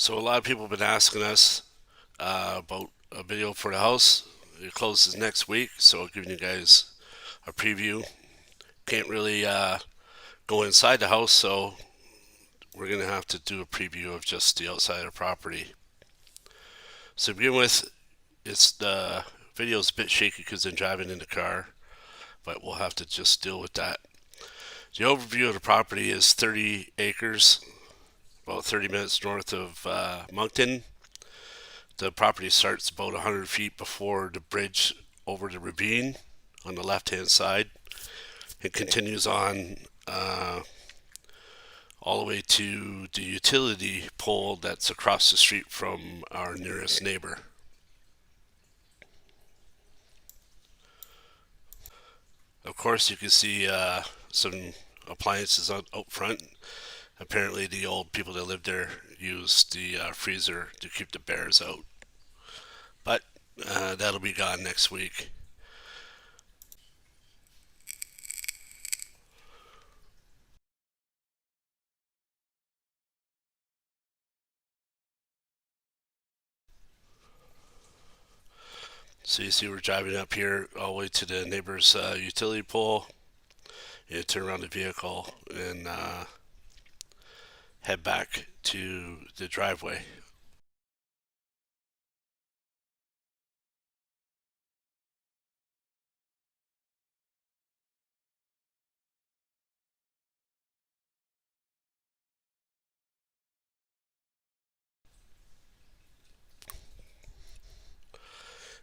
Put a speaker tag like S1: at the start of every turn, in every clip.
S1: So a lot of people have been asking us about a video for the house. It closes next week, so giving you guys a preview. Can't really go inside the house, so we're gonna have to do a preview of just the outside of the property. So to begin with, it's the video's a bit shaky because I'm driving in the car, but we'll have to just deal with that. The overview of the property is 30 acres, about 30 minutes north of Moncton. The property starts about 100 feet before the bridge over the ravine on the left hand side. It continues on all the way to the utility pole that's across the street from our nearest neighbor. Of course, you can see some appliances out front. Apparently, the old people that lived there used the freezer to keep the bears out. But that'll be gone next week. So you see we're driving up here all the way to the neighbor's utility pole. You turn around the vehicle and head back to the driveway.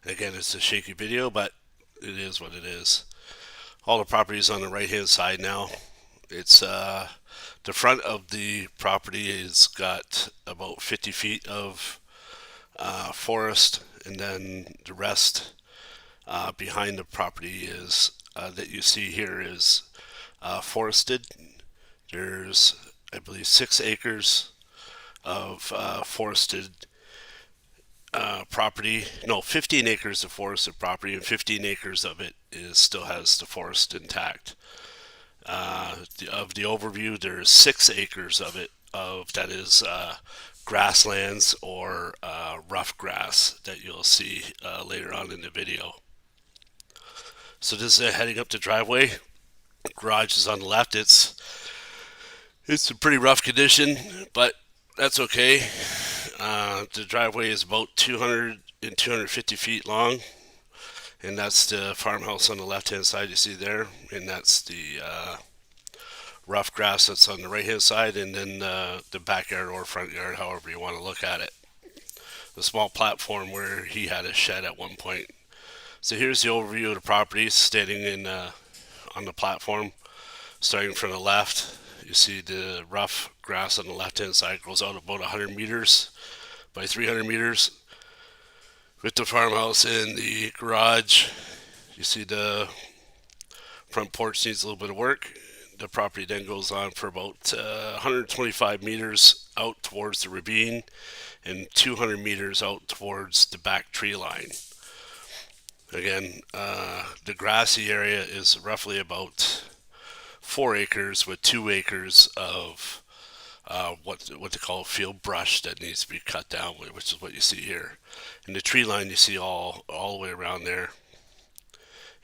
S1: Again, it's a shaky video, but it is what it is. All the property is on the right hand side now. It's the front of the property has got about 50 feet of forest, and then the rest behind the property is that you see here is forested. There's, I believe, 6 acres of forested property. No, 15 acres of forested property, and 15 acres of it is still has the forest intact. Of the overview, there's 6 acres of it of that is grasslands or rough grass that you'll see later on in the video. So this is heading up the driveway. Garage is on the left. It's a pretty rough condition, but that's okay. The driveway is about 200 and 250 feet long, and that's the farmhouse on the left hand side you see there, and that's the rough grass that's on the right hand side, and then the backyard or front yard, however you want to look at it. The small platform where he had a shed at one point. So here's the overview of the property standing in on the platform. Starting from the left, you see the rough grass on the left hand side goes out about 100 meters by 300 meters. With the farmhouse and the garage, you see the front porch needs a little bit of work. The property then goes on for about 125 meters out towards the ravine and 200 meters out towards the back tree line. Again, the grassy area is roughly about 4 acres with 2 acres of what they call field brush that needs to be cut down, which is what you see here. And the tree line you see all the way around there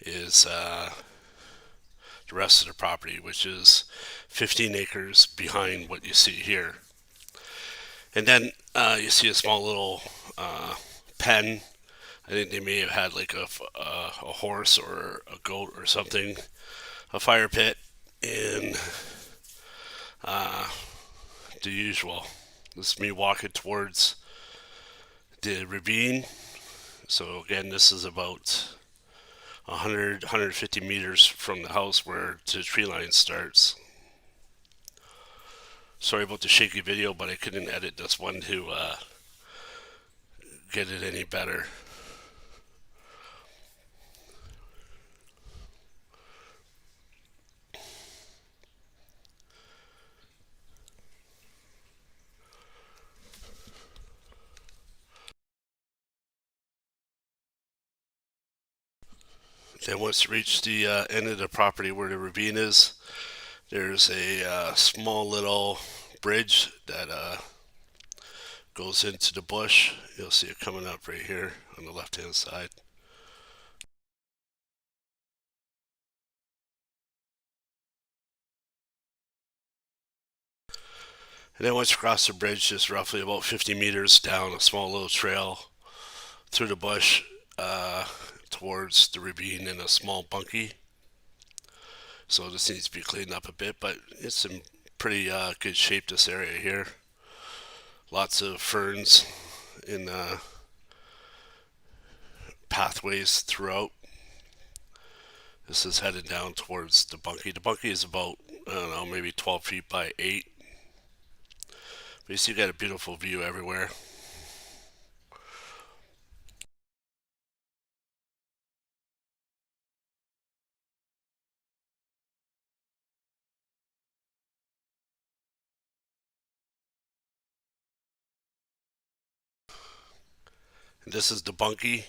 S1: is the rest of the property, which is 15 acres behind what you see here. And then you see a small little pen. I think they may have had like a horse or a goat or something, a fire pit, and the usual. This is me walking towards the ravine. So again, this is about 100, 150 meters from the house where the tree line starts. Sorry about the shaky video, but I couldn't edit this one to get it any better. Then once you reach the end of the property where the ravine is, there's a small little bridge that goes into the bush. You'll see it coming up right here on the left hand side. And then once you cross the bridge, just roughly about 50 meters down a small little trail through the bush uh, towards the ravine and a small bunkie. So this needs to be cleaned up a bit, but it's in pretty good shape, this area here. Lots of ferns in pathways throughout. This is headed down towards the bunkie. The bunkie is about, I don't know, maybe 12 feet by 8. But you see, you got a beautiful view everywhere. And this is the bunkie.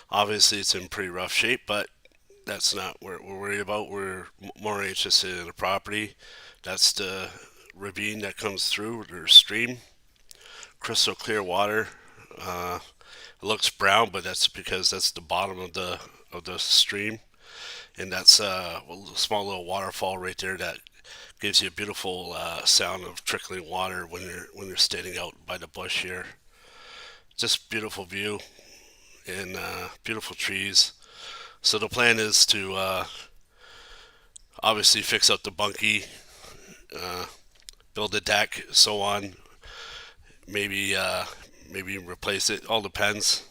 S1: Obviously, it's in pretty rough shape, but that's not what we're worried about. We're more interested in the property. That's the ravine that comes through, or stream. Crystal clear water. It looks brown, but that's because that's the bottom of the stream, and that's a small little waterfall right there that gives you a beautiful sound of trickling water when you're standing out by the bush here. Just beautiful view and beautiful trees. So the plan is to obviously fix up the bunkie, build a deck, so on. Maybe replace it. All depends.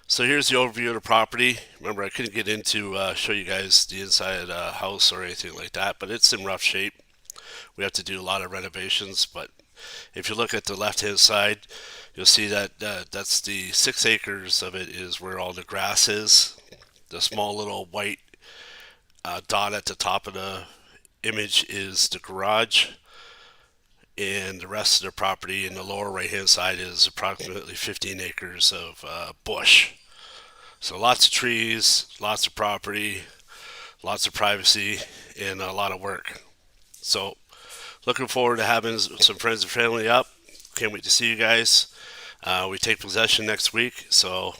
S1: So here's the overview of the property. Remember, I couldn't get into show you guys the inside of the house or anything like that, but it's in rough shape. We have to do a lot of renovations, but if you look at the left-hand side, you'll see that that's the 6 acres of it is where all the grass is. The small little white dot at the top of the image is the garage, and the rest of the property in the lower right-hand side is approximately 15 acres of bush. So lots of trees, lots of property, lots of privacy, and a lot of work. So looking forward to having some friends and family up. Can't wait to see you guys. We take possession next week, so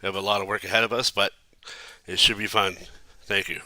S1: we have a lot of work ahead of us, but it should be fun. Thank you.